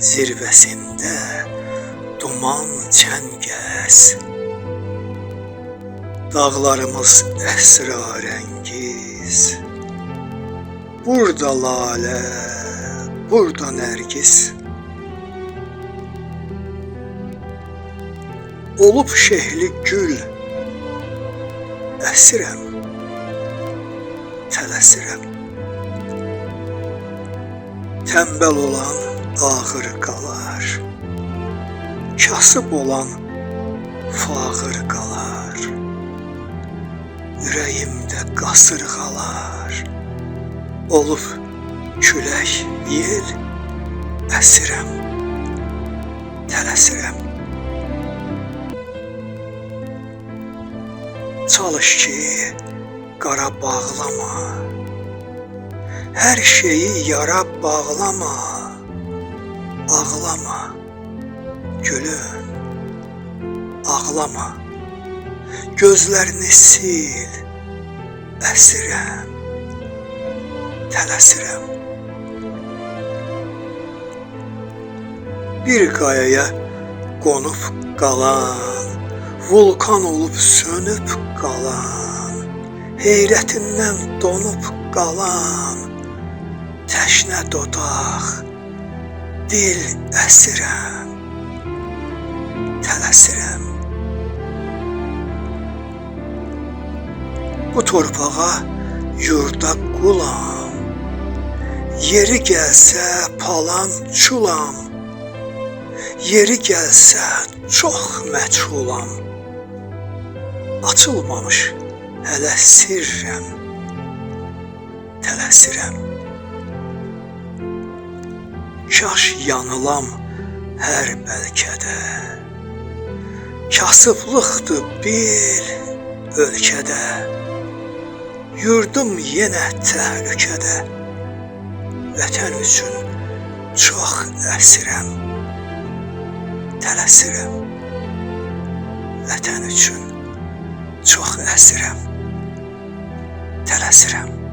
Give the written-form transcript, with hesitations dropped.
zirvəsində duman çəngəz. Dağlarımız əsrarəngiz. Burada lalə, burada nərgiz. Olub şehli gül, əsirəm, tələsirəm. Tənbəl olan ağır qalar, kasıb olan fağır qalar. Ürəyimdə qasırğalar, olub külək yel, əsirəm, tələsirəm. Çalış ki, qara bağlama, hər şeyi yara bağlama. Ağlama, gülüm, ağlama. Gözlərini sil, əsirəm, tələsirəm. Bir qayaya qonub qalan, vulkan olub sönüb qalan, heyrətindən donub qalan, təşnə dodaq, dil əsirəm, tələsirəm. Bu torpağa, yurda qulam, yeri gəlsə palan çulam, yeri gəlsə çox məchhulam. Açılmamış hələ sirrəm, tələsirəm. Kaş yanılam hər bəlkədə, kasıblıqdır bil ölkədə. Yurdum yenə təhlükədə, vətən üçün çox əsirəm, tələsirəm. Vətən üçün çox əsirəm, tələsirəm.